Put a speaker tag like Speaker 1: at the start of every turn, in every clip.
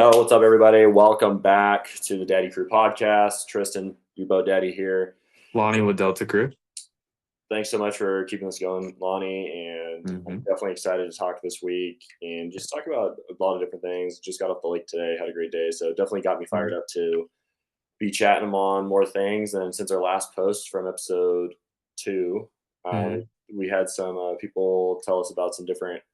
Speaker 1: Oh, what's up, everybody? Welcome back to the Daddy Crew podcast. Tristan, your boat daddy here.
Speaker 2: Lonnie with Delta Crew.
Speaker 1: Thanks so much for keeping us going, Lonnie. And I'm
Speaker 2: hmm
Speaker 1: definitely excited to talk this week and just talk about a lot of different things. Just got off the lake today, had a great day. So definitely got me fired up to be chatting them on more things. And since our last post from episode 2, uh,
Speaker 2: hmm
Speaker 1: we had some people tell us about some different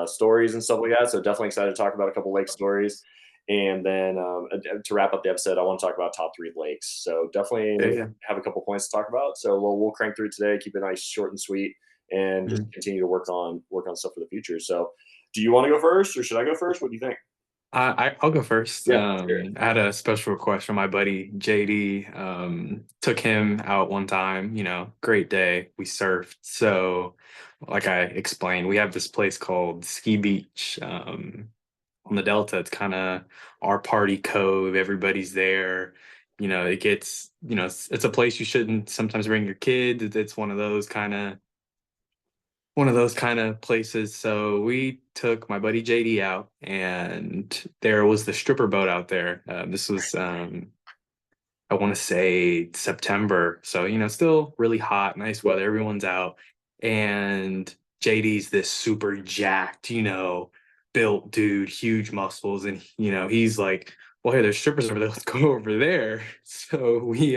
Speaker 1: stories and stuff like that. So definitely excited to talk about a couple lake stories. And then to wrap up the episode, I want to talk about top 3 lakes. So
Speaker 2: Yeah,
Speaker 1: definitely
Speaker 2: yeah.
Speaker 1: have a couple points to talk about. So we'll crank through today, keep it nice, short and sweet, and just
Speaker 2: Mhm.
Speaker 1: continue to work on stuff for the future. So, do you want to go first, or should I go first? What do you think?
Speaker 2: I'll go first.
Speaker 1: Yeah, let's hear it.
Speaker 2: I had a special request from my buddy JD. Took him out one time. Great day. We surfed. So, like I explained, we have this place called Ski Beach on the Delta. It's kind of our party cove. Everybody's there. It gets. It's a place you shouldn't sometimes bring your kids. It's one of those kind of places. So we took my buddy JD out, and there was the stripper boat out there. This was, I want to say September. So, still really hot, nice
Speaker 1: Yeah.
Speaker 2: weather. Everyone's out. And JD's this super jacked, built dude, huge muscles. And, he's like, well, hey, there's strippers over there. Let's go over there. So we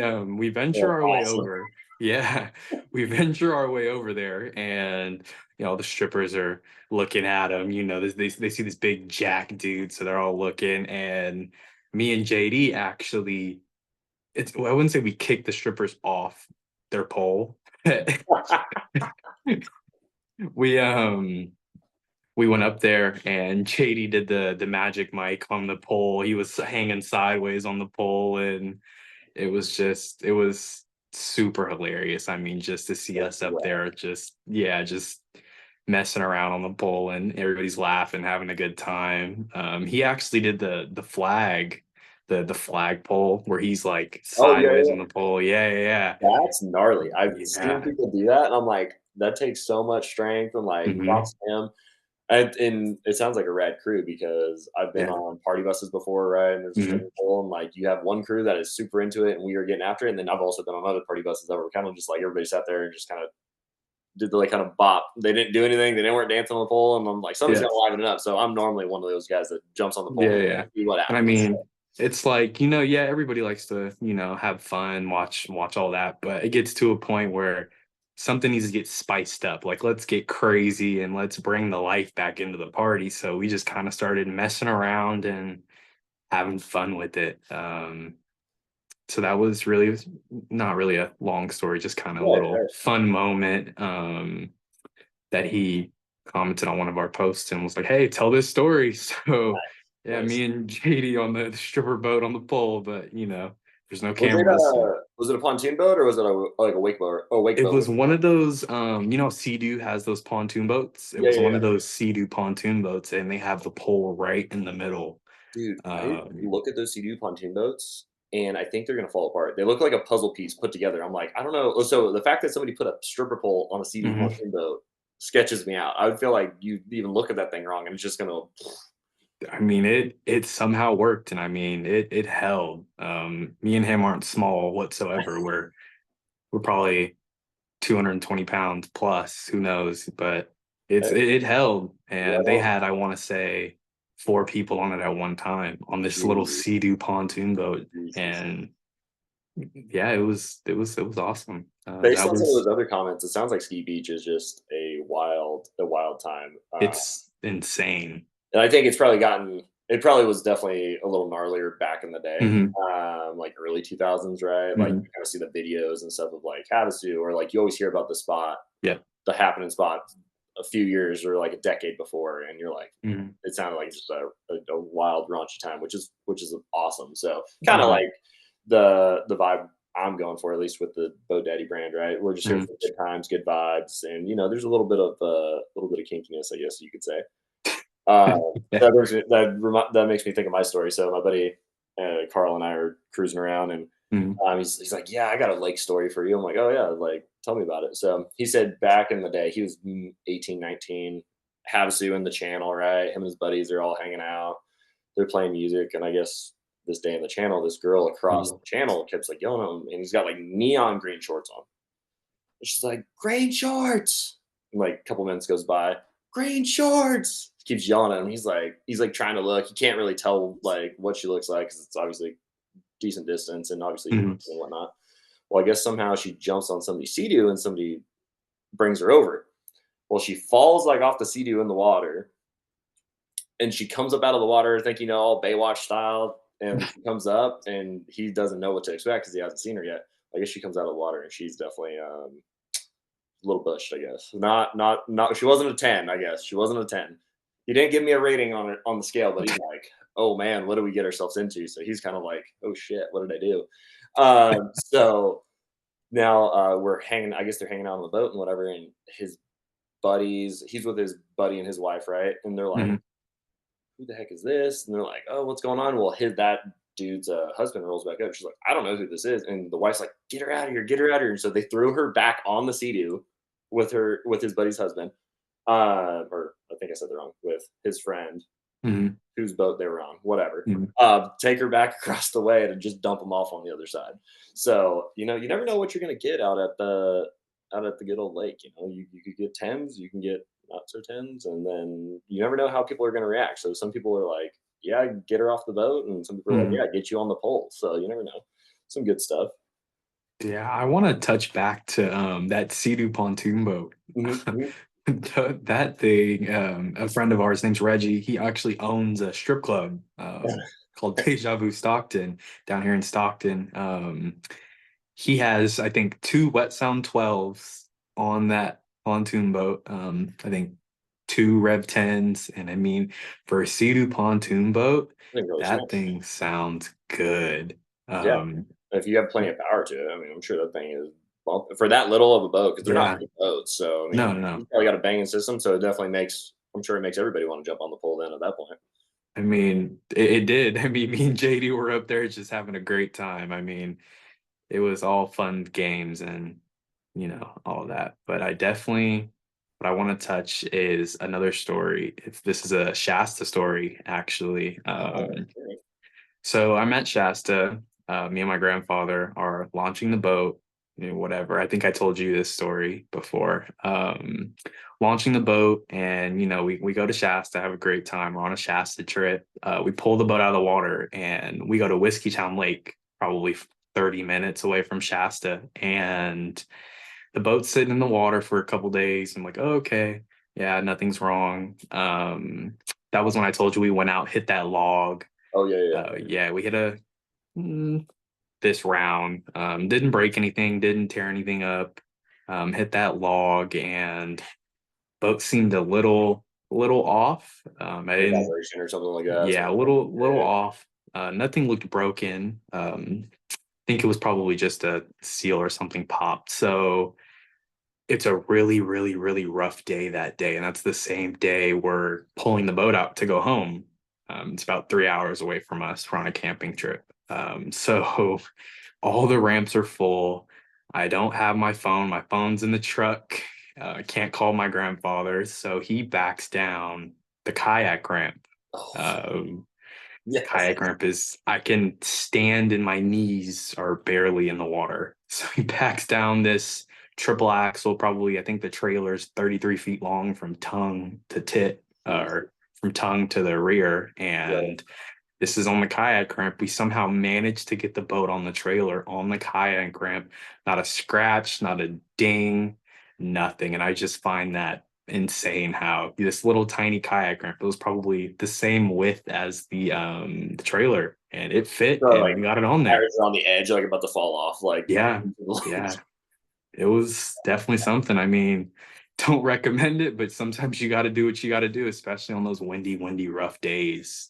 Speaker 2: venture
Speaker 1: Oh,
Speaker 2: our way
Speaker 1: awesome.
Speaker 2: over. Yeah, we venture our way over there, and the strippers are looking at him. They see this big jack dude, so they're all looking. And me and JD actually, well, I wouldn't say we kicked the strippers off their pole. We we went up there, and JD did the magic mic on the pole. He was hanging sideways on the pole, and it was super hilarious. I mean, just to see us up there, just messing around on the pole, and everybody's laughing, having a good time. He actually did the flag, the flag pole, where he's like
Speaker 1: Oh yeah,
Speaker 2: sideways
Speaker 1: yeah.
Speaker 2: on the pole. Yeah,
Speaker 1: That's gnarly. I've
Speaker 2: yeah,
Speaker 1: seen
Speaker 2: yeah.
Speaker 1: people do that, and I'm like, that takes so much strength, and like,
Speaker 2: hmm
Speaker 1: props to him. And it sounds like a rad crew because I've been
Speaker 2: yeah.
Speaker 1: on party buses before, right? And there's a
Speaker 2: hmm
Speaker 1: swimming pool, and like you have one crew that is super into it, and we are getting after it. And then I've also been on other party buses that were kind of just like everybody sat there and just kind of did the like kind of bop. They didn't do anything. They didn't weren't dancing on the pole, and I'm like, somebody's
Speaker 2: Yeah.
Speaker 1: got to liven it up. So I'm normally one of those guys that jumps on the pole
Speaker 2: Yeah,
Speaker 1: and
Speaker 2: yeah.
Speaker 1: see what
Speaker 2: And I
Speaker 1: happens.
Speaker 2: mean, it's like, yeah, everybody likes to, have fun, watch all that, but it gets to a point where something needs to get spiced up. Like, let's get crazy and let's bring the life back into the party. So we just kind of started messing around and having fun with it. So that was really not really a long story, just kind of a
Speaker 1: Right,
Speaker 2: little
Speaker 1: right.
Speaker 2: fun moment that he commented on one of our posts and was like, "Hey, tell this story." So yeah,
Speaker 1: Nice.
Speaker 2: me and JD on the stripper boat on the pole, but there's no
Speaker 1: Was it
Speaker 2: cameras. So
Speaker 1: a pontoon boat or was it like a wake boat? Oh, wake
Speaker 2: it
Speaker 1: boat.
Speaker 2: was one of those, Sea-Doo has those pontoon boats. It
Speaker 1: Yeah,
Speaker 2: was
Speaker 1: yeah,
Speaker 2: one
Speaker 1: yeah.
Speaker 2: of those Sea-Doo pontoon boats, and they have the pole right in the middle.
Speaker 1: Dude, I
Speaker 2: Um,
Speaker 1: look at those Sea-Doo pontoon boats, and I think they're gonna fall apart. They look like a puzzle piece put together. I'm like, I don't know. So the fact that somebody put a stripper pole on a Sea-Doo
Speaker 2: mhm.
Speaker 1: pontoon boat sketches me out. I would feel like you even look at that thing wrong, and it's just gonna.
Speaker 2: I mean, it somehow worked, and I mean, it held. Me and him aren't small whatsoever. We're probably 220 pounds plus, who knows? But it held, and they
Speaker 1: Well,
Speaker 2: had, I want to say, 4 people on it at one time on this little
Speaker 1: geez,
Speaker 2: Sea-Doo pontoon boat,
Speaker 1: Jesus.
Speaker 2: and yeah, it was awesome.
Speaker 1: Based
Speaker 2: That
Speaker 1: on some of
Speaker 2: was
Speaker 1: those other comments, it sounds like Ski Beach is just a wild time.
Speaker 2: It's insane.
Speaker 1: And I think it probably was definitely a little gnarlier back in the day,
Speaker 2: hmm
Speaker 1: like early 2000s, right? Like
Speaker 2: hmm
Speaker 1: you kind of see the videos and stuff of like Havasu, or like you always hear about
Speaker 2: Yeah.
Speaker 1: the happening spot a few years or like a decade before, and you're like,
Speaker 2: hmm
Speaker 1: it sounded like just a wild raunchy time, which is awesome. So kind of
Speaker 2: hmm
Speaker 1: like the vibe I'm going for, at least with the Bo Daddy brand, right? We're just here
Speaker 2: hmm
Speaker 1: for good times, good vibes, and there's a little bit of kinkiness, I guess you could say. Uh,
Speaker 2: Yeah.
Speaker 1: that makes me think of my story. So my buddy Carl and I are cruising around, and
Speaker 2: hmm
Speaker 1: he's like, "Yeah, I got a lake story for you." I'm like, "Oh yeah, like tell me about it." So he said back in the day, he was 18, 19, Havasu in the channel, right? Him and his buddies are all hanging out. they're playing music, and I guess this day in the channel, this girl across
Speaker 2: Ooh.
Speaker 1: the channel keeps like yelling at him, and he's got like neon green shorts on. And she's like, "Green shorts!" And like a couple minutes goes by, "Green shorts!" He keeps yelling at him. He's like trying to look. He can't really tell like what she looks like because it's obviously decent distance and obviously
Speaker 2: Mhm.
Speaker 1: and whatnot. Well, I guess somehow she jumps on somebody's sea-doo and somebody brings her over. Well, she falls like off the sea-doo in the water, and she comes up out of the water thinking, all Baywatch style, and she comes up, and he doesn't know what to expect because he hasn't seen her yet. I guess she comes out of the water, and she's definitely a little bushed, I guess. Not. She wasn't a 10, I guess. She wasn't a 10. He didn't give me a rating on it on the scale, but he's like, "Oh man, what did we get ourselves into?" So he's kind of like, "Oh shit, what did I do?" So now we're hanging. I guess they're hanging out on the boat and whatever. And his buddies, he's with his buddy and his wife, right? And they're like,
Speaker 2: Mhm.
Speaker 1: "Who the heck is this?" And they're like, "Oh, what's going on?" Well, that dude's husband rolls back up. She's like, "I don't know who this is," and the wife's like, "Get her out of here! Get her out of here!" And so they threw her back on the sea-doo with his buddy's husband, or I think I said the wrong, with his friend
Speaker 2: Mhm.
Speaker 1: whose boat they were on, whatever.
Speaker 2: Mhm.
Speaker 1: Take her back across the way and just dump them off on the other side. So you never know what you're gonna get out at the good old lake. You could get tens, you can get not so tens, and then you never know how people are gonna react. So some people are like, "Yeah, get her off the boat," and some people are like,
Speaker 2: Mhm.
Speaker 1: "Yeah, get you on the pole." So you never know. Some good stuff.
Speaker 2: Yeah, I wanna touch back to, that Sea-Doo pontoon boat.
Speaker 1: Mhm, mhm.
Speaker 2: That thing, a friend of ours named Reggie, he actually owns a strip club, called Deja Vu Stockton down here in Stockton. He has, I think, 2 Wet Sound 12s on that pontoon boat, I think 2 Rev 10s, and I mean, for a Sea-Doo pontoon boat,
Speaker 1: I think really
Speaker 2: that
Speaker 1: smart.
Speaker 2: thing sounds good.
Speaker 1: Yeah.
Speaker 2: Um,
Speaker 1: If you have plenty of power to it, I mean, I'm sure that thing is for that little of a boat because they're not
Speaker 2: yeah.
Speaker 1: big boats. So I
Speaker 2: No,
Speaker 1: mean,
Speaker 2: no, no.
Speaker 1: he's probably got a banging system, so it definitely makes. I'm sure it makes everybody want to jump on the pole then at that point.
Speaker 2: I mean, it did. I mean, me and JD were up there just having a great time. I mean, it was all fun games and, all that. But I definitely, what I want to touch is another story. If this is a Shasta story, actually.
Speaker 1: Oh, okay.
Speaker 2: So I'm at Shasta. Me and my grandfather are launching the boat, whatever. I think I told you this story before. Launching the boat, and we go to Shasta, have a great time. We're on a Shasta trip. We pull the boat out of the water, and we go to Whiskeytown Lake, probably 30 minutes away from Shasta, and the boat's sitting in the water for a couple days. I'm like, oh, okay, yeah, nothing's wrong. That was when I told you we went out, hit that log.
Speaker 1: Oh yeah, yeah,
Speaker 2: Yeah, we hit mm, this round. Didn't break anything, didn't tear anything up. Hit that log, and boat seemed a little off. I
Speaker 1: yeah.
Speaker 2: didn't.
Speaker 1: Vibration or something like that.
Speaker 2: Yeah, a
Speaker 1: Something
Speaker 2: little
Speaker 1: yeah,
Speaker 2: off. Nothing looked broken. I think it was probably just a seal or something popped. So it's a really, really, really rough day that day, and that's the same day we're pulling the boat out to go home. It's about 3 hours away from us. We're on a camping trip. So all the ramps are full. I don't have my phone. My phone's in the truck. I can't call my grandfather, so he backs down the kayak ramp.
Speaker 1: oh
Speaker 2: Um,
Speaker 1: yes.
Speaker 2: Kayak ramp is, I can stand and my knees are barely in the water. So he backs down this triple axle, probably, I think the trailer's 33 feet long from tongue to tit,
Speaker 1: Jeez.
Speaker 2: or from tongue to the rear.
Speaker 1: Yeah.
Speaker 2: And this is on the kayak ramp. We somehow managed to get the boat on the trailer on the kayak ramp. Not a scratch, not a ding, nothing. And I just find that insane how this little tiny kayak ramp, it was probably the same width as the trailer, and it fit
Speaker 1: So
Speaker 2: and
Speaker 1: like
Speaker 2: we got it on there.
Speaker 1: tires are on the edge, like about to fall off, like
Speaker 2: Yeah.
Speaker 1: into the lake.
Speaker 2: Yeah. It was definitely something. I mean, don't recommend it, but sometimes you got to do what you got to do, especially on those windy, rough days.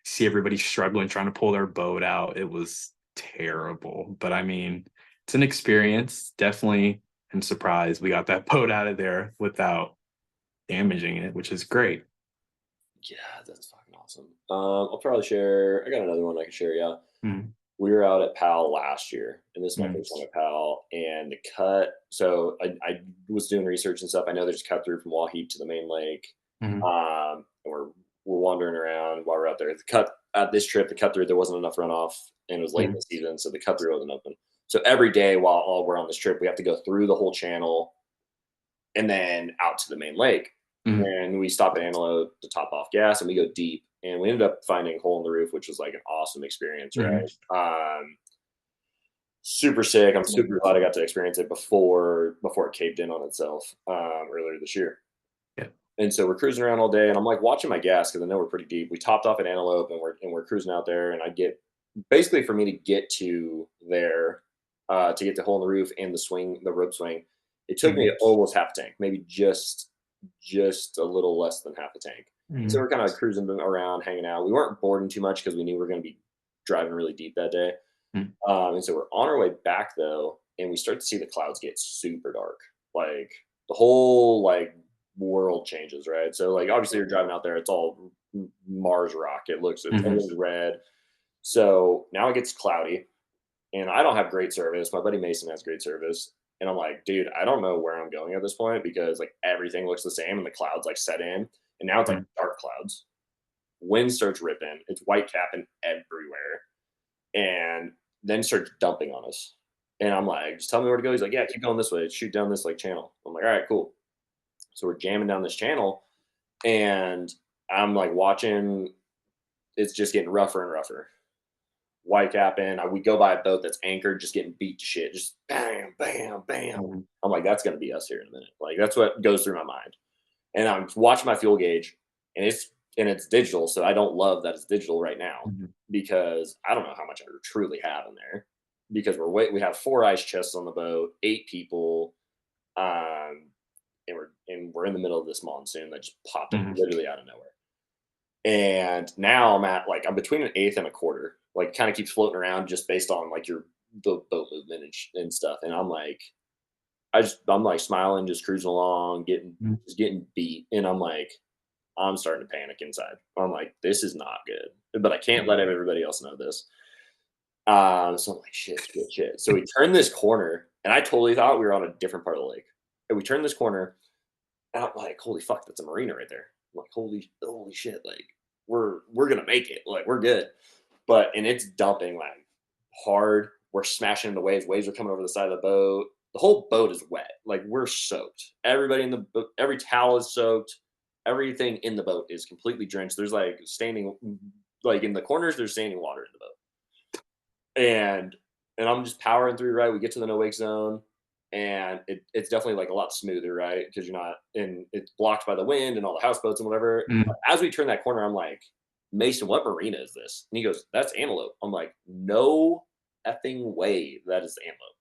Speaker 2: See everybody struggling trying to pull their boat out. It was terrible, but I mean, it's an experience. Definitely, I'm surprised we got that boat out of there without damaging it, which is great.
Speaker 1: Yeah, that's fucking awesome. I'll probably share. I got another one I can share. Yeah,
Speaker 2: Mm,
Speaker 1: we were out at PAL last year, and this is my
Speaker 2: mm,
Speaker 1: first time at PAL. And the cut, so I was doing research and stuff. I know there's a cut through from Wahheap to the main lake.
Speaker 2: mm,
Speaker 1: And we're wandering around while we're out there. The cut at this trip, the cut through, there wasn't enough runoff, and it was late in
Speaker 2: Mhm.
Speaker 1: the season, so the cut through wasn't open. So every day while we're on this trip, we have to go through the whole channel and then out to the main lake.
Speaker 2: Mhm.
Speaker 1: And we stop at Antelope to top off gas, and we go deep. And we ended up finding a hole in the roof, which was like an awesome experience,
Speaker 2: Mhm.
Speaker 1: right? Super sick. I'm super glad I got to experience it before it caved in on itself earlier this year.
Speaker 2: Yeah.
Speaker 1: And so we're cruising around all day, and I'm like watching my gas because I know we're pretty deep. We topped off at Antelope, and we're cruising out there, and I get basically for me to get to there, to get the hole in the roof and the rope swing, it took me
Speaker 2: Mhm.
Speaker 1: almost half a tank, maybe just a little less than half a tank. So
Speaker 2: Mhm.
Speaker 1: we're kind of cruising around, hanging out. We weren't boarding too much because we knew we were going to be driving really deep that day.
Speaker 2: Mhm.
Speaker 1: And so we're on our way back though, and we start to see the clouds get super dark. Like the whole like world changes, right? So like obviously you're driving out there, it's all Mars rock.
Speaker 2: Mhm.
Speaker 1: Everything's red. So now it gets cloudy, and I don't have great service. My buddy Mason has great service. And I'm like, dude, I don't know where I'm going at this point because like everything looks the same and the clouds like set in. And now it's like
Speaker 2: Mhm.
Speaker 1: dark clouds. Wind starts ripping. It's white capping everywhere. And then starts dumping on us. And I'm like, just tell me where to go. He's like, yeah, keep going this way. Shoot down this like channel. I'm like, all right, cool. So we're jamming down this channel, and I'm like watching. It's just getting rougher and rougher. White capping. We go by a boat that's anchored, just getting beat to shit. Just bam, bam, bam.
Speaker 2: Mhm.
Speaker 1: I'm like, that's gonna be us here in a minute. Like that's what goes through my mind. And I'm watching my fuel gauge, and it's digital, so I don't love that it's digital right now
Speaker 2: Mhm.
Speaker 1: because I don't know how much I truly have in there because we have 4 ice chests on the boat, 8 people, and we're in the middle of this monsoon that just popped up
Speaker 2: Mhm.
Speaker 1: literally out of nowhere. And now I'm between an eighth and a quarter, like kind of keeps floating around just based on like the boat movement and stuff. And I'm like smiling, just cruising along,
Speaker 2: Mhm.
Speaker 1: just getting beat, and I'm starting to panic inside. I'm like, this is not good, but I can't let everybody else know this. So I'm like, shit, shit, shit. So we turn this corner, and I totally thought we were on a different part of the lake. And we turn this corner, and I'm like, holy fuck, that's a marina right there. I'm like, holy shit, like we're gonna make it, like we're good. And it's dumping like hard. We're smashing into waves. Waves are coming over the side of the boat. The whole boat is wet. Like we're soaked. Everybody in the boat, every towel is soaked. Everything in the boat is completely drenched. There's like standing, like in the corners, there's standing water in the boat. And I'm just powering through, right? We get to the no wake zone, and it's definitely like a lot smoother, right? Because you're not in it's blocked by the wind and all the houseboats and whatever.
Speaker 2: Mhm.
Speaker 1: As we turn that corner, I'm like, Mason, what marina is this? And he goes, that's Antelope. I'm like, no effing way that is Antelope.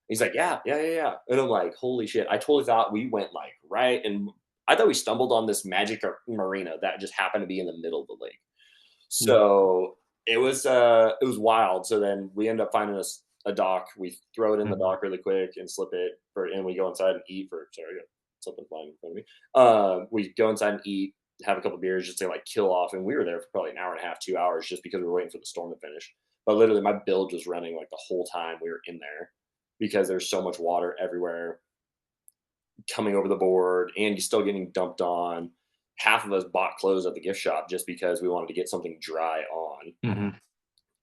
Speaker 1: He's like, yeah, yeah, yeah, yeah. And I'm like, holy shit. I totally thought we went like right. And I thought we stumbled on this magic marina that just happened to be in the middle of the lake.
Speaker 2: Mhm.
Speaker 1: So it was wild. So then we end up finding a dock. We throw it in the
Speaker 2: Mhm.
Speaker 1: dock really quick and slip it and we go inside and eat for sorry, I got something flying in front of me. We go inside and eat, have a couple beers just to like kill off. And we were there for probably an hour and a half, 2 hours just because we were waiting for the storm to finish. But literally my bilge was running like the whole time we were in there because there's so much water everywhere coming over the board and you're still getting dumped on. Half of us bought clothes at the gift shop just because we wanted to get something dry on.
Speaker 2: Mhm.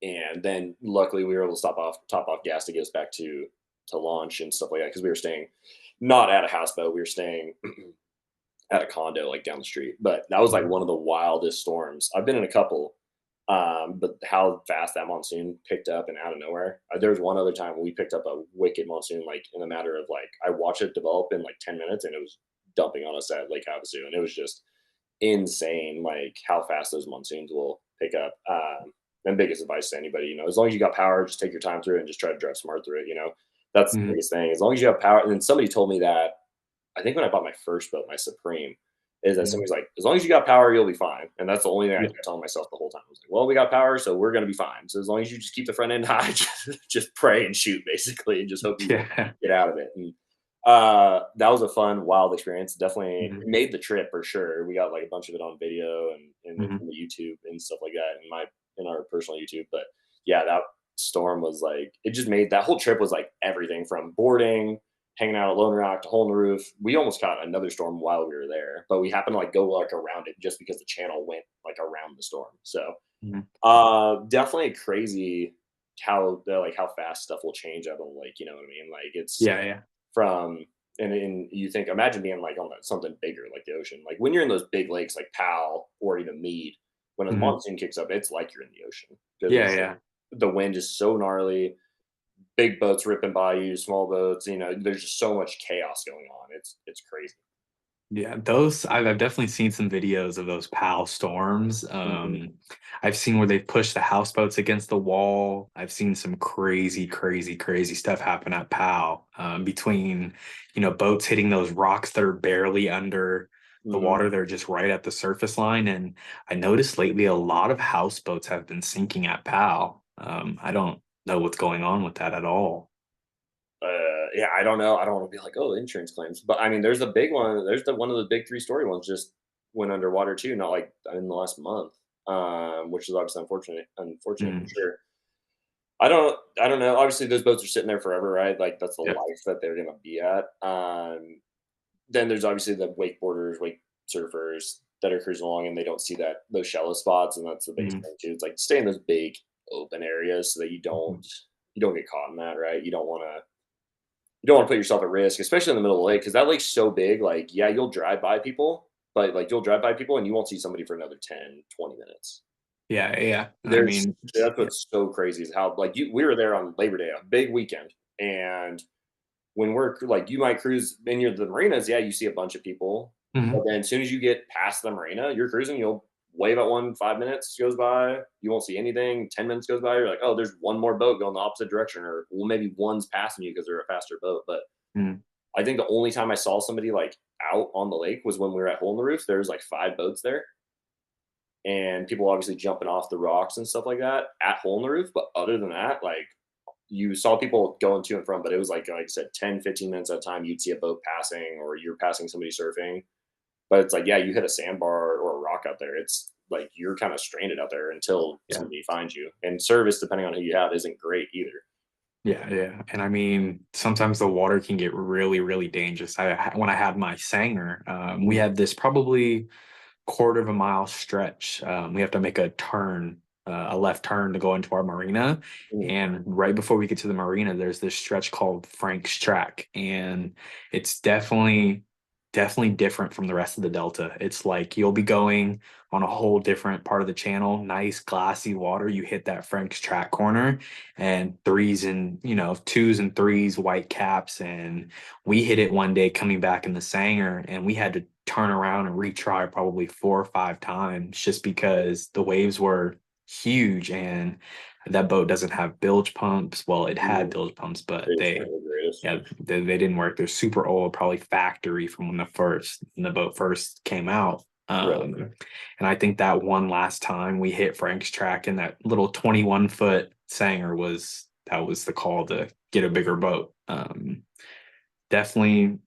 Speaker 1: And then luckily we were able to top off gas to get us back to launch and stuff like that because we were staying not at a houseboat, we were staying at a condo like down the street. But that was like
Speaker 2: Mhm.
Speaker 1: one of the wildest storms. I've been in a couple, but how fast that monsoon picked up and out of nowhere. There was one other time we picked up a wicked monsoon, like in a matter of like I watched it develop in like 10 minutes, and it was dumping on us at Lake Havasu, and it was just insane, like how fast those monsoons will pick up. And biggest advice to anybody, as long as you got power, just take your time through it and just try to drive smart through it. That's the
Speaker 2: Mhm.
Speaker 1: biggest thing. As long as you have power. And then somebody told me that I think when I bought my first boat, my Supreme, is that
Speaker 2: Mhm.
Speaker 1: somebody's like, as long as you got power, you'll be fine. And that's the only thing I
Speaker 2: Yeah.
Speaker 1: kept telling myself the whole time. I was like, well, we got power, so we're gonna be fine. So as long as you just keep the front end high, just pray and shoot basically, and just hope you
Speaker 2: Yeah.
Speaker 1: get out of it. And that was a fun, wild experience. Definitely
Speaker 2: Mhm.
Speaker 1: made the trip for sure. We got like a bunch of it on video and it's
Speaker 2: Mhm.
Speaker 1: on the YouTube and stuff like that in our personal YouTube. But yeah, that storm was like it just made that whole trip was like everything from boarding, hanging out at Lone Rock to hole in the roof. We almost caught another storm while we were there, but we happened to like go like around it just because the channel went like like around the storm. So
Speaker 2: Mhm.
Speaker 1: definitely crazy how the like how fast stuff will change out on the lake. You know what I mean? Like it's
Speaker 2: Yeah, yeah.
Speaker 1: from and you think imagine being like on something bigger like the ocean. Like when you're in those big lakes like Powell or even Mead, when a
Speaker 2: Mhm.
Speaker 1: monsoon kicks up, it's like you're in the ocean because
Speaker 2: Yeah,
Speaker 1: it's
Speaker 2: yeah.
Speaker 1: the wind is so gnarly. Big boats ripping by you, small boats. You know, there's just so much chaos going on. It's crazy.
Speaker 2: Yeah, those I've definitely seen some videos of those PAL storms.
Speaker 1: Mhm.
Speaker 2: I've seen where they've pushed the houseboats against the wall. I've seen some crazy, crazy, crazy stuff happen at PAL between, boats hitting those rocks that are barely under the
Speaker 1: Mhm.
Speaker 2: water. They're just right at the surface line. And I noticed lately a lot of houseboats have been sinking at PAL. I don't know what's going on with that at all.
Speaker 1: Yeah, I don't know. I don't want to be like, oh, insurance claims, but I mean, there's a big one. There's the one of the big three-story ones just went underwater too, not like in the last month, which is obviously unfortunate for
Speaker 2: Mm,
Speaker 1: sure. I don't know. Obviously, those boats are sitting there forever, right? Like that's the
Speaker 2: yeah.
Speaker 1: life that they're gonna be at. Then there's obviously the wakeboarders, wake surfers that are cruising along and they don't see that those shallow spots, and that's the biggest
Speaker 2: Mhm,
Speaker 1: thing too. It's like stay in those big open areas so that
Speaker 2: mhm.
Speaker 1: you don't get caught in that, right? You don't want to put yourself at risk, especially in the middle of the lake, because that lake's so big. Like, yeah, you'll drive by people, but like you'll drive by people and you won't see somebody for another 10, 20 minutes.
Speaker 2: Yeah, yeah. I
Speaker 1: There's
Speaker 2: mean,
Speaker 1: that's
Speaker 2: yeah.
Speaker 1: what's so crazy is how like we were there on Labor Day, a big weekend, and when like you might cruise in the marinas, yeah, you see a bunch of people, but
Speaker 2: Mhm.
Speaker 1: then as soon as you get past the marina, you're cruising, you'll wave at one, 5 minutes goes by, you won't see anything, 10 minutes goes by, you're like, oh, there's one more boat going the opposite direction, or well, maybe one's passing you because they're a faster boat, but
Speaker 2: Mm.
Speaker 1: I think the only time I saw somebody like out on the lake was when we were at Hole in the Roof. There was like 5 boats there, and people obviously jumping off the rocks and stuff like that at Hole in the Roof. But other than that, like you saw people going to and from, but it was like I said, 10, 15 minutes at a time, you'd see a boat passing or you're passing somebody surfing. But it's like, yeah, you hit a sandbar or a rock out there. It's like you're kind of stranded out there until
Speaker 2: Yeah.
Speaker 1: somebody finds you. And service, depending on who you have, isn't great either.
Speaker 2: Yeah, yeah. And I mean, sometimes the water can get really, really dangerous. When I had my Sanger, we had this probably quarter of a mile stretch. We have to make a left turn to go into our marina.
Speaker 1: Mhm.
Speaker 2: And right before we get to the marina, there's this stretch called Frank's Track. And it's definitely different from the rest of the Delta. It's like you'll be going on a whole different part of the channel, nice glassy water. You hit that Frank's Track corner and threes and, twos and threes, white caps. And we hit it one day coming back in the Sanger and we had to turn around and retry probably 4 or 5 times just because the waves were huge and that boat doesn't have bilge pumps. Well, it had
Speaker 1: Mhm.
Speaker 2: bilge pumps, but
Speaker 1: It's not the greatest.
Speaker 2: they didn't work. They're super old, probably factory from when the boat first came out.
Speaker 1: Right.
Speaker 2: And I think that one last time we hit Frank's Track and that little 21-foot Sanger was the call to get a bigger boat. Definitely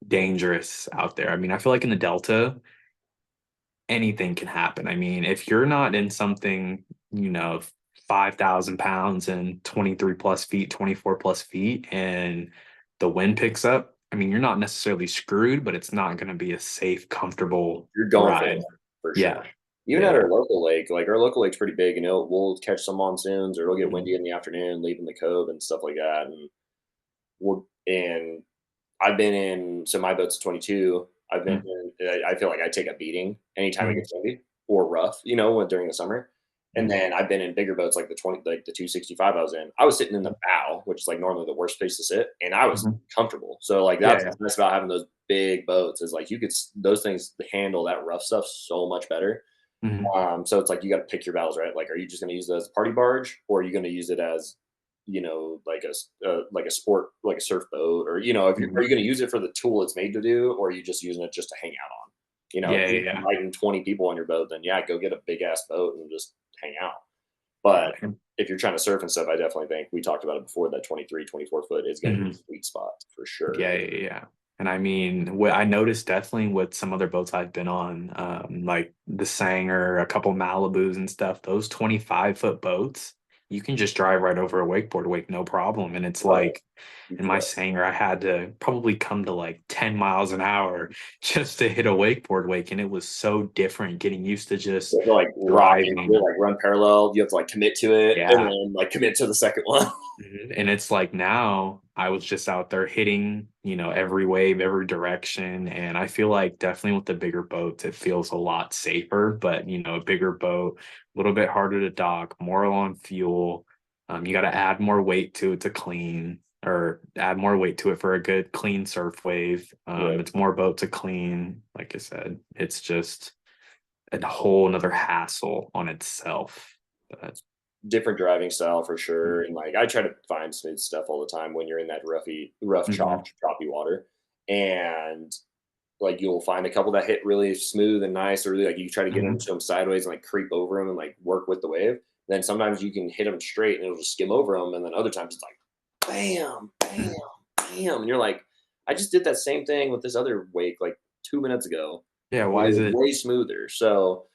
Speaker 2: dangerous out there. I mean, I feel like in the Delta, anything can happen. I mean, if you're not in something, 5,000 pounds and 23 plus feet, 24 plus feet, and the wind picks up, I mean, you're not necessarily screwed, but it's not going to be a safe, comfortable
Speaker 1: You're going for
Speaker 2: ride.
Speaker 1: that for sure.
Speaker 2: Yeah.
Speaker 1: Even at
Speaker 2: Yeah.
Speaker 1: our local lake, like our local lake's pretty big, and we'll catch some monsoons or it'll get windy
Speaker 2: Mhm.
Speaker 1: in the afternoon, leaving the cove and stuff like that. And I've been in so my boat's 22. I've been
Speaker 2: Mhm.
Speaker 1: in, I feel like I take a beating anytime it
Speaker 2: Mhm.
Speaker 1: gets windy or rough, during the summer. And then I've been in bigger boats like the 265 I was in. I was sitting in the
Speaker 2: Mhm.
Speaker 1: bow, which is like normally the worst place to sit, and I was
Speaker 2: Mhm.
Speaker 1: comfortable. So like
Speaker 2: Yeah.
Speaker 1: that's
Speaker 2: Yeah.
Speaker 1: what's nice about having those big boats is like those things handle that rough stuff so much better.
Speaker 2: Mhm.
Speaker 1: So it's like you got to pick your battles, right? Like, are you just going to use it as a party barge, or are you going to use it as, like like a sport, like a surf boat, or are
Speaker 2: Mhm.
Speaker 1: you going to use it for the tool it's made to do, or are you just using it just to hang out on? If
Speaker 2: Yeah.
Speaker 1: you're
Speaker 2: Yeah.
Speaker 1: inviting 20 people on your boat, then yeah, go get a big ass boat and just hang out.
Speaker 2: Yeah.
Speaker 1: But if you're trying to surf and stuff, I definitely think we talked about it before that 23, 24 foot is going to be
Speaker 2: Mhm.
Speaker 1: a sweet spot for sure.
Speaker 2: Yeah, yeah, yeah. And I mean, what I noticed definitely with some other boats I've been on, like the Sanger, a couple Malibus and stuff, those 25-foot boats, you can just drive right over a wakeboard wake, no problem. And it's
Speaker 1: Oh,
Speaker 2: like in my Sanger, I had to probably come to like 10 miles an hour just to hit a wakeboard wake. And it was so different getting used to
Speaker 1: you
Speaker 2: just
Speaker 1: have to like rock into it,
Speaker 2: driving.
Speaker 1: like run parallel. You have to like commit to it and
Speaker 2: Yeah.
Speaker 1: then like commit to the second one.
Speaker 2: And it's like now I was just out there hitting, every wave, every direction. And I feel like definitely with the bigger boats, it feels a lot safer. But, a bigger boat, a little bit harder to dock, more on fuel. You got to add more weight to it to clean, or add more weight to it for a good clean surf wave.
Speaker 1: Right.
Speaker 2: It's more boat to clean. Like I said, it's just a whole another hassle on itself. But
Speaker 1: Different driving style for sure.
Speaker 2: mhm,
Speaker 1: And like I try to find smooth stuff all the time when you're in that rough,
Speaker 2: mhm,
Speaker 1: choppy water. And like you'll find a couple that hit really smooth and nice, or really like you try to get
Speaker 2: mhm.
Speaker 1: into them sideways and like creep over them and like work with the wave. Then sometimes you can hit them straight and it'll just skim over them. And then other times it's like bam, bam, bam. And you're like, I just did that same thing with this other wake like 2 minutes ago.
Speaker 2: Yeah,
Speaker 1: And
Speaker 2: why
Speaker 1: it
Speaker 2: is
Speaker 1: was
Speaker 2: it?
Speaker 1: way smoother. So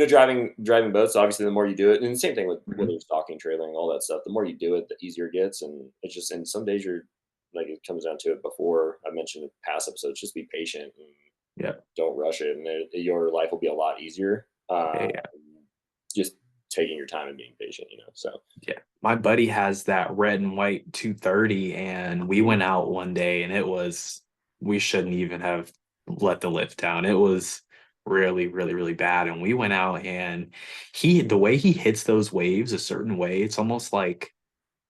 Speaker 1: driving boats, obviously, the more you do it, and the same thing with whether
Speaker 2: Mhm.
Speaker 1: it's docking, trailing, all that stuff. The more you do it, the easier it gets, and it's just. And some days you're like it comes down to it. Before I mentioned in past episodes, just be patient and
Speaker 2: Yeah.
Speaker 1: don't rush it, and your life will be a lot easier.
Speaker 2: Yeah.
Speaker 1: Just taking your time and being patient, So
Speaker 2: Yeah. My buddy has that red and white 230, and we went out one day and we shouldn't even have let the lift down. It was really, really, really bad. And we went out and the way he hits those waves a certain way, it's almost like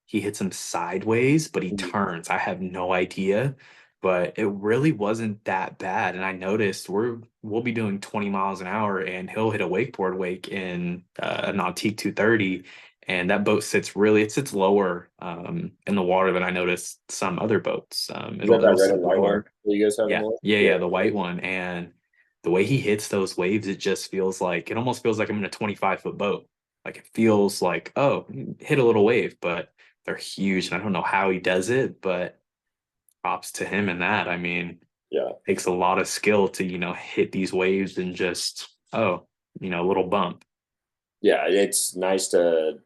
Speaker 2: he hits him sideways, but he
Speaker 1: Mhm.
Speaker 2: turns. I have no idea, but it really wasn't that bad. And I noticed we'll be doing 20 miles an hour, and he'll hit a wakeboard wake in an Nautique 230, and that boat it sits lower in the water than I noticed some other boats.
Speaker 1: Is that that
Speaker 2: It'll
Speaker 1: red
Speaker 2: sit
Speaker 1: and white one
Speaker 2: lower.
Speaker 1: that you guys have in
Speaker 2: Yeah,
Speaker 1: there?
Speaker 2: yeah,
Speaker 1: Yeah.
Speaker 2: yeah, the white one. And the way he hits those waves, it almost feels like I'm in a 25-foot boat. Like it feels like, oh, hit a little wave, but they're huge. And I don't know how he does it, but props to him in that. I mean,
Speaker 1: Yeah.
Speaker 2: takes a lot of skill to, hit these waves and just, oh, a little bump.
Speaker 1: Yeah. It's nice to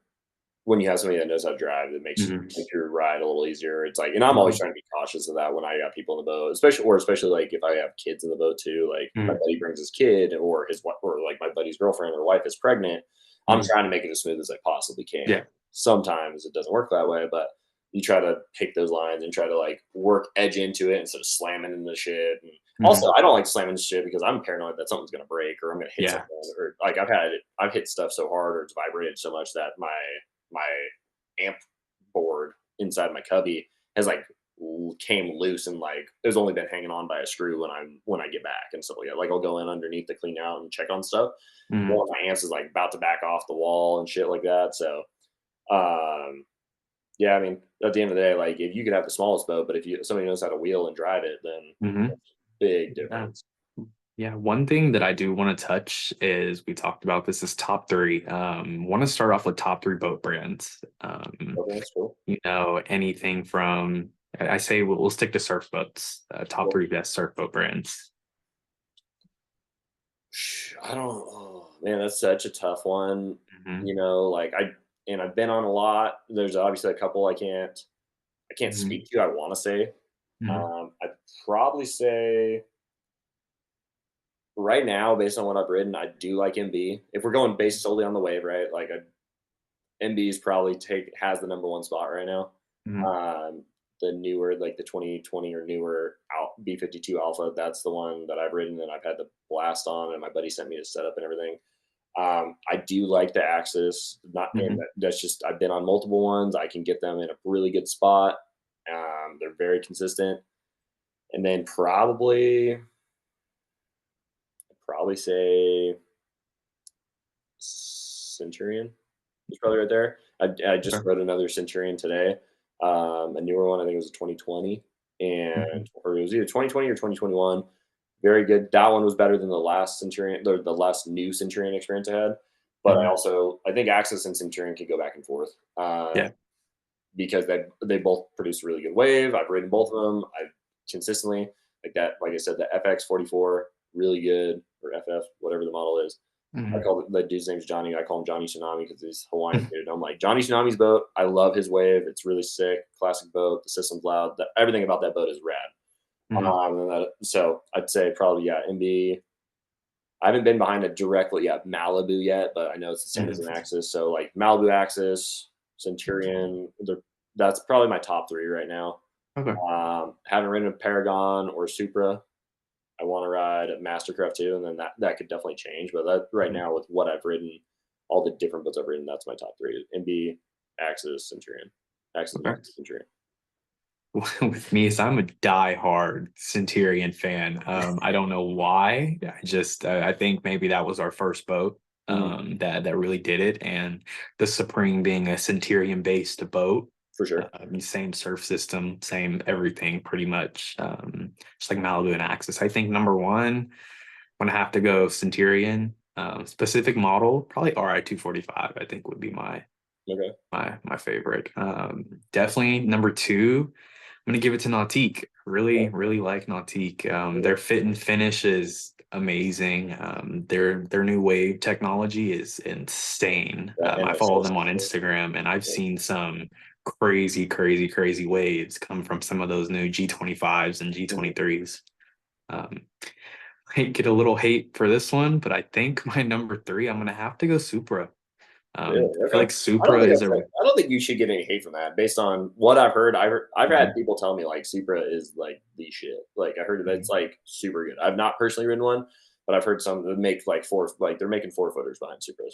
Speaker 1: when you have somebody that knows how to drive, it
Speaker 2: Hmm.
Speaker 1: makes your ride a little easier. It's like, and I'm always
Speaker 2: Hmm.
Speaker 1: trying to be cautious of that when I got people in the boat, especially like if I have kids in the boat too. Like my
Speaker 2: Hmm.
Speaker 1: buddy brings his kid, or his wife, or like my buddy's girlfriend or wife is pregnant. I'm
Speaker 2: Hmm.
Speaker 1: trying to make it as smooth as I possibly can.
Speaker 2: Yeah.
Speaker 1: Sometimes it doesn't work that way, but you try to pick those lines and try to like work edge into it instead of slamming into shit. And also,
Speaker 2: Hmm.
Speaker 1: I don't like slamming into shit because I'm paranoid that something's gonna break or I'm gonna hit
Speaker 2: Yeah.
Speaker 1: something, or like I've hit stuff so hard or it's vibrated so much that my amp board inside my cubby has like came loose, and like it's only been hanging on by a screw when I get back and stuff like that. Like I'll go in underneath to clean out and check on stuff.
Speaker 2: Hmm.
Speaker 1: One of my amps is like about to back off the wall and shit like that. So um yeah, I mean, at the end of the day, like if you could have the smallest boat, but if somebody knows how to wheel and drive it, then
Speaker 2: Hmm.
Speaker 1: big
Speaker 2: Yeah.
Speaker 1: difference.
Speaker 2: Yeah, one thing that I do want to touch is we talked about this is top three. Want to start off with top three boat brands.
Speaker 1: Okay, that's cool.
Speaker 2: Anything from I say we'll stick to surf boats. Top three best surf boat brands.
Speaker 1: I don't. Oh, man, that's such a tough one.
Speaker 2: Hmm.
Speaker 1: Like I've been on a lot. There's obviously a couple I can't
Speaker 2: Hmm.
Speaker 1: speak to. I want to say.
Speaker 2: Hmm.
Speaker 1: I'd probably say right now, based on what I've ridden, I do like MB. If we're going based solely on the wave, right? Like MB's probably take has the number one spot right now.
Speaker 2: Hmm.
Speaker 1: Um, the newer, like the 2020 or newer B52 Alpha, that's the one that I've ridden and I've had the blast on, and my buddy sent me the setup and everything. I do like the Axis, not, and
Speaker 2: Hmm.
Speaker 1: that's just I've been on multiple ones. I can get them in a really good spot. They're very consistent, and then probably say Centurion is probably right there. I just
Speaker 2: Okay.
Speaker 1: wrote another Centurion today, a newer one. I think it was a 2020,
Speaker 2: Hmm.
Speaker 1: or it was either 2020 or 2021. Very good. That one was better than the last Centurion, the last new Centurion experience I had. But
Speaker 2: Hmm.
Speaker 1: I think Axis and Centurion could go back and forth
Speaker 2: Yeah.
Speaker 1: because they both produce a really good wave. I've ridden both of them. I consistently like that. Like I said, the FX 44 really good, or FF whatever the model is. I
Speaker 2: Mhm.
Speaker 1: call the dude's name's Johnny. I call him Johnny Tsunami because he's Hawaiian dude. I'm like Johnny Tsunami's boat. I love his wave. It's really sick, classic boat. The system's loud. Everything about that boat is rad.
Speaker 2: Mhm.
Speaker 1: So I'd say probably yeah, MB. I haven't been behind a directly yet Malibu yet, but I know it's the same as
Speaker 2: Mhm.
Speaker 1: an Axis. So like Malibu Axis, Centurion, that's probably my top three right now.
Speaker 2: Okay.
Speaker 1: Haven't ridden a Paragon or Supra. I want to ride a Mastercraft too, and then that could definitely change. But that right
Speaker 2: Mhm.
Speaker 1: now with what I've ridden, all the different boats I've ridden, that's my top three: MB, Axis, Centurion, Axis,
Speaker 2: Okay.
Speaker 1: Centurion.
Speaker 2: With me is I'm a die-hard Centurion fan. I don't know why. I think maybe that was our first boat
Speaker 1: Mhm,
Speaker 2: that really did it, and the Supreme being a Centurion-based boat,
Speaker 1: for sure.
Speaker 2: same surf system, same everything, pretty much, just like Malibu and Axis. I think number one, I'm gonna have to go Centurion. Specific model, probably RI 245. I think would be
Speaker 1: Okay.
Speaker 2: my favorite. Definitely number two. I'm gonna give it to Nautique. Really,
Speaker 1: Okay.
Speaker 2: really like Nautique.
Speaker 1: Okay.
Speaker 2: Their fit and finish is amazing. Their new wave technology is insane.
Speaker 1: That
Speaker 2: I follow them
Speaker 1: NSS.
Speaker 2: on Instagram, and I've
Speaker 1: Yeah.
Speaker 2: seen some crazy, crazy, crazy waves come from some of those new G25s and
Speaker 1: Mhm.
Speaker 2: G23s. Um, I get a little hate for this one, but I think my number three, I'm gonna have to go Supra.
Speaker 1: Really?
Speaker 2: I feel
Speaker 1: Okay.
Speaker 2: like Supra is a
Speaker 1: I don't think you should get any hate from that based on what I've heard. I've had
Speaker 2: Mhm,
Speaker 1: people tell me like Supra is like the shit. Like I heard that it's
Speaker 2: mhm.
Speaker 1: like super good. I've not personally ridden one, but I've heard some that make like they're making 4 footers behind Supras.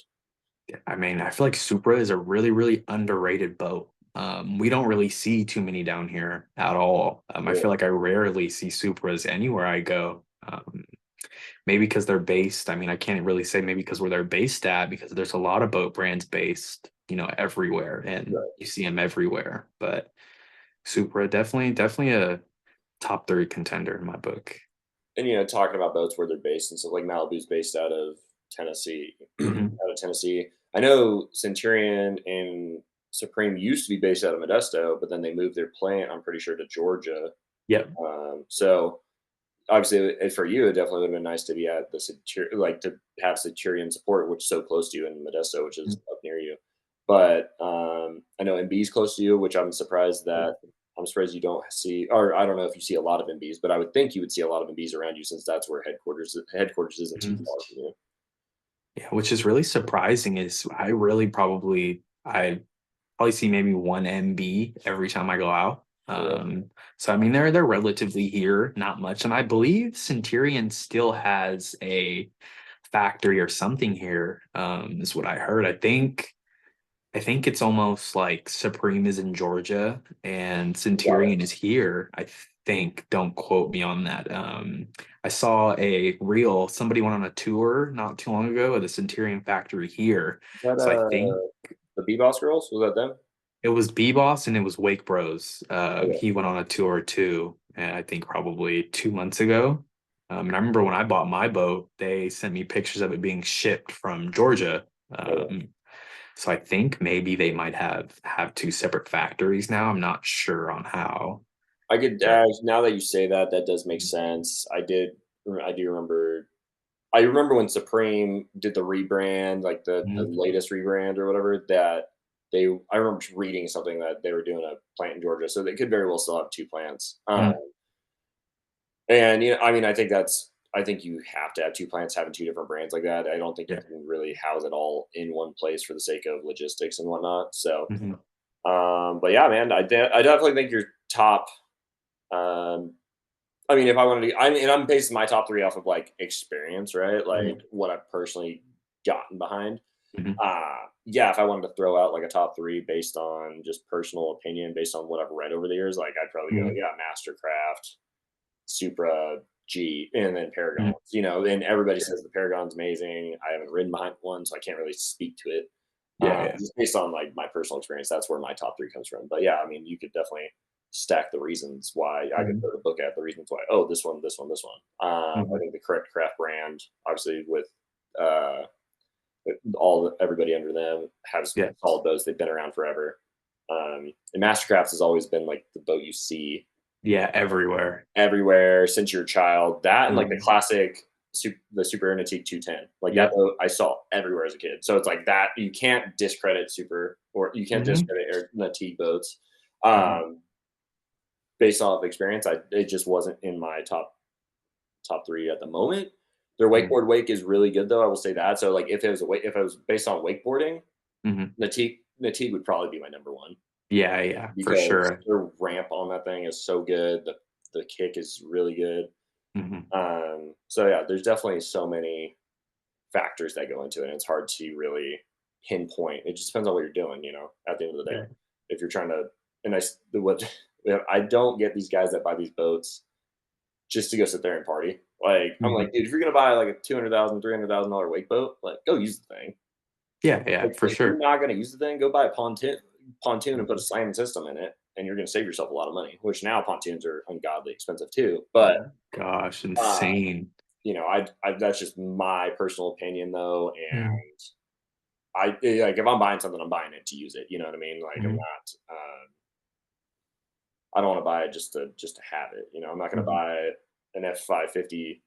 Speaker 2: I mean, I feel like Supra is a really, really underrated boat. We don't really see too many down here at all. I
Speaker 1: Really?
Speaker 2: feel like I rarely see Supras anywhere I go. Maybe because they're based. I mean, I can't really say maybe because where they're based at, because there's a lot of boat brands based, everywhere, and
Speaker 1: Right.
Speaker 2: you see them everywhere. But Supra definitely, definitely a top three contender in my book.
Speaker 1: And talking about boats where they're based and stuff like Malibu's based out of Tennessee.
Speaker 2: Hmm.
Speaker 1: Out of Tennessee. I know Centurion and Supreme used to be based out of Modesto, but then they moved their plant, I'm pretty sure, to Georgia.
Speaker 2: Yep.
Speaker 1: So obviously, for you, it definitely would have been nice to be at the like to have Centurion support, which is so close to you in Modesto, which is up near you. But I know MB's close to you, which I'm surprised you don't see, or I don't know if you see a lot of MBs, but I would think you would see a lot of MBs around you since that's where headquarters isn't too
Speaker 2: Mhm.
Speaker 1: far from you.
Speaker 2: Yeah, which is really surprising is I probably see maybe one MB every time I go out.
Speaker 1: Yeah.
Speaker 2: So I mean they're relatively here, not much. And I believe Centurion still has a factory or something here, is what I heard. I think it's almost like Supreme is in Georgia and
Speaker 1: Got it.
Speaker 2: Centurion is here. I think. Don't quote me on that. I saw a reel. Somebody went on a tour not too long ago of the Centurion factory here.
Speaker 1: Is that
Speaker 2: So I think
Speaker 1: the B Boss girls? Was that them?
Speaker 2: it was B-Boss and it was Wake Bros.
Speaker 1: Okay.
Speaker 2: He went on a tour too, and I think probably 2 months ago. And I remember when I bought my boat, they sent me pictures of it being shipped from Georgia.
Speaker 1: Okay.
Speaker 2: So I think maybe they might have two separate factories now. I'm not sure on how,
Speaker 1: I could
Speaker 2: but
Speaker 1: now that you say that, that does make sense. I do remember. I remember when Supreme did the rebrand, like the
Speaker 2: Mhm,
Speaker 1: latest rebrand or whatever. I remember reading something that they were doing a plant in Georgia, so they could very well still have two plants.
Speaker 2: mhm,
Speaker 1: And I mean, I think you have to have two plants having two different brands like that. I don't think you
Speaker 2: yeah.
Speaker 1: can really house it all in one place for the sake of logistics and whatnot. So,
Speaker 2: Mhm,
Speaker 1: but yeah, man, I definitely think your top. Um, I mean, if I wanted to, I'm basing my top three off of like experience, right? Like
Speaker 2: mhm,
Speaker 1: what I've personally gotten behind.
Speaker 2: mhm,
Speaker 1: Yeah, if I wanted to throw out like a top three based on just personal opinion, based on what I've read over the years, like I'd probably go,
Speaker 2: mhm,
Speaker 1: yeah, Mastercraft, Supra, G, and then Paragons.
Speaker 2: mhm.
Speaker 1: And everybody
Speaker 2: Yeah,
Speaker 1: says the Paragon's amazing. I haven't ridden behind one, so I can't really speak to it.
Speaker 2: yeah, yeah.
Speaker 1: Just based on like my personal experience, that's where my top three comes from. But yeah, I mean, you could definitely stack the reasons why. I could
Speaker 2: Mhm,
Speaker 1: put a book at the reasons why. Oh, this one, this one, this one. I
Speaker 2: mhm.
Speaker 1: think the correct craft brand, obviously with uh, everybody under them has
Speaker 2: Yeah,
Speaker 1: solid boats. They've been around forever. And Mastercrafts has always been like the boat you see
Speaker 2: yeah, everywhere.
Speaker 1: everywhere since you're a child. That and like the
Speaker 2: Mhm,
Speaker 1: classic. the Super Natique 210. Like that
Speaker 2: Yep.
Speaker 1: boat I saw everywhere as a kid. So it's like that you can't discredit Super or you can't
Speaker 2: Mhm.
Speaker 1: discredit Natique boats.
Speaker 2: Mhm.
Speaker 1: Um, based off experience, it just wasn't in my top three at the moment. Their
Speaker 2: Mhm.
Speaker 1: wakeboard wake is really good though. I will say that. So like if it was based on wakeboarding,
Speaker 2: Mhm.
Speaker 1: Natique would probably be my number one
Speaker 2: Yeah, yeah, for
Speaker 1: because
Speaker 2: sure.
Speaker 1: their ramp on that thing is so good. The kick is really good.
Speaker 2: Mhm.
Speaker 1: So yeah, there's definitely so many factors that go into it. And it's hard to really pinpoint. It just depends on what you're doing, at the end of the day.
Speaker 2: Yeah.
Speaker 1: If you're trying to, and what I don't get these guys that buy these boats just to go sit there and party. Like, I'm like,
Speaker 2: Mhm.
Speaker 1: dude, if you're going to buy like a $200,000, $300,000 wake boat, like, go use the thing.
Speaker 2: Yeah, yeah,
Speaker 1: Like,
Speaker 2: for
Speaker 1: if you're
Speaker 2: sure.
Speaker 1: not going to use the thing, go buy a pontoon and put a
Speaker 2: Mhm.
Speaker 1: slamming system in it, and you're going to save yourself a lot of money. Which now pontoons are ungodly expensive too.
Speaker 2: Oh
Speaker 1: But
Speaker 2: my gosh,
Speaker 1: uh,
Speaker 2: insane.
Speaker 1: I that's just my personal opinion though,
Speaker 2: Mhm.
Speaker 1: and like if I'm buying something, I'm buying it to use it. You know what I mean? Like I'm
Speaker 2: Mhm.
Speaker 1: not. I don't want to buy it just to have it. I'm not going to
Speaker 2: Mhm.
Speaker 1: buy an F550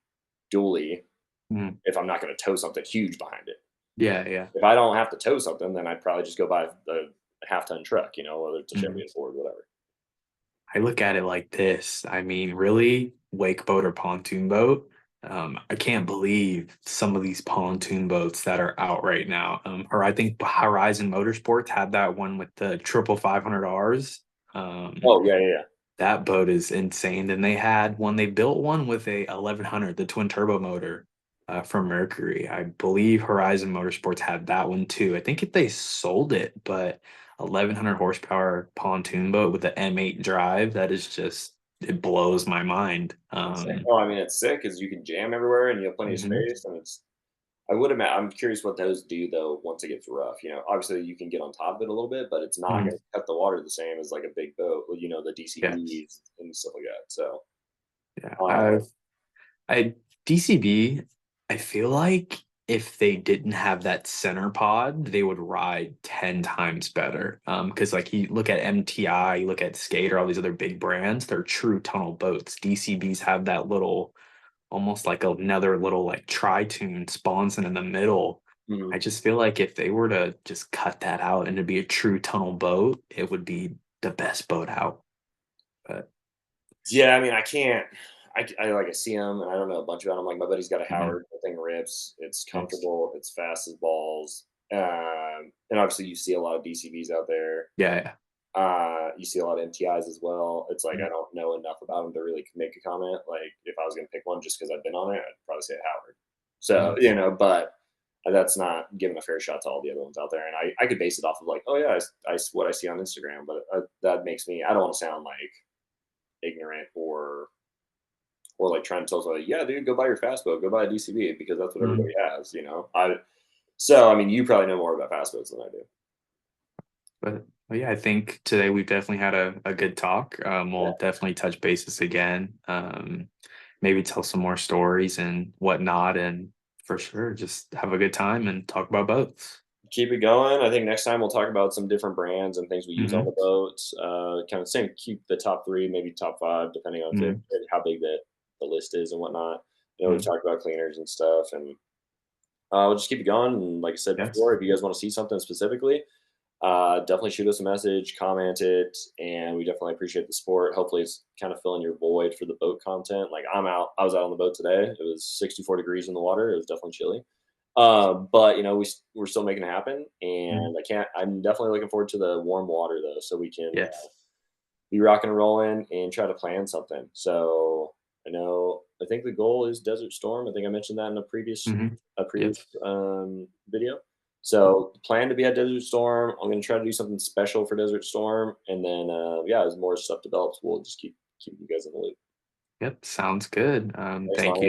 Speaker 1: dually
Speaker 2: Mhm.
Speaker 1: if I'm not going to tow something huge behind it.
Speaker 2: Yeah, yeah.
Speaker 1: If I don't have to tow something, then I'd probably just go buy a half-ton truck. Whether it's a Chevy,
Speaker 2: Mhm.
Speaker 1: a Ford, whatever.
Speaker 2: I look at it like this. I mean, really, wake boat or pontoon boat. I can't believe some of these pontoon boats that are out right now. Or I think Horizon Motorsports had that one with the triple 500Rs. Um,
Speaker 1: Oh yeah, yeah, yeah.
Speaker 2: that boat is insane. And they had one, they built one with a 1100, the twin turbo motor from Mercury. I believe Horizon Motorsports had that one too. I think if they sold it, but 1100 horsepower pontoon boat with the M8 drive, that is just, it blows my mind.
Speaker 1: It's sick. Oh, I mean, it's sick because you can jam everywhere and you have plenty of
Speaker 2: Mhm,
Speaker 1: space, and it's. I would imagine. I'm curious what those do though once it gets rough. Obviously you can get on top of it a little bit, but it's not
Speaker 2: mhm,
Speaker 1: going to cut the water the same as like a big boat. The
Speaker 2: yes,
Speaker 1: DCBs and stuff like that. So,
Speaker 2: yeah.
Speaker 1: um,
Speaker 2: I DCB, I feel like if they didn't have that center pod, they would ride 10 times better. Because like you look at MTI, you look at Skater, all these other big brands, they're true tunnel boats. DCBs have that little, almost like another little like tri-tune sponson in the middle. I
Speaker 1: mhm.
Speaker 2: just feel like if they were to just cut that out and to be a true tunnel boat, it would be the best boat out. But
Speaker 1: Yeah, I mean, I can't. I see them, and I don't know a bunch about them. Like my buddy's got a
Speaker 2: mhm,
Speaker 1: Howard. The thing rips. It's
Speaker 2: nice.
Speaker 1: comfortable. It's fast as balls. And obviously you see a lot of DCBs out there.
Speaker 2: Yeah, yeah.
Speaker 1: You see a lot of MTIs as well. It's like I
Speaker 2: Mhm,
Speaker 1: don't know enough about them to really make a comment. Like if I was going to pick one just because I've been on it, I'd probably say Howard. So
Speaker 2: mhm,
Speaker 1: but that's not giving a fair shot to all the other ones out there. And I could base it off of like, oh yeah, what I see on Instagram, but that makes me. I don't want to sound like ignorant or like trying to tell somebody, yeah, dude, go buy your fast boat, go buy a DCB because that's what
Speaker 2: mhm.
Speaker 1: everybody has. I mean, you probably know more about fast boats than I do.
Speaker 2: But yeah, I think today we've definitely had a good talk.
Speaker 1: Yeah.
Speaker 2: We'll definitely touch bases again. Maybe tell some more stories and whatnot, and for sure, just have a good time and talk about boats.
Speaker 1: Keep it going. I think next time we'll talk about some different brands and things we use on
Speaker 2: Hmm.
Speaker 1: the boats. Kind of same, keep the top three, maybe top five, depending on
Speaker 2: Hmm.
Speaker 1: how big the list is and whatnot. We've
Speaker 2: Hmm.
Speaker 1: talked about cleaners and stuff, and we'll just keep it going. And like I said
Speaker 2: Yes.
Speaker 1: before, if you guys want to see something specifically, definitely shoot us a message, comment it, and we definitely appreciate the support. Hopefully, it's kind of filling your void for the boat content. Like I was out on the boat today. It was 64 degrees in the water. It was definitely chilly. But we're still making it happen,
Speaker 2: Mhm.
Speaker 1: and I'm definitely looking forward to the warm water though, so we can
Speaker 2: Yes.
Speaker 1: be rocking and rolling and try to plan something. So I think the goal is Desert Storm. I think I mentioned that in
Speaker 2: Hmm.
Speaker 1: a previous
Speaker 2: Yes.
Speaker 1: video. So plan to be at Desert Storm. I'm gonna try to do something special for Desert Storm, and then yeah, as more stuff develops, we'll just keep you guys in the loop.
Speaker 2: Yep. Sounds good.
Speaker 1: Thanks,
Speaker 2: Thank you.
Speaker 1: Lonnie.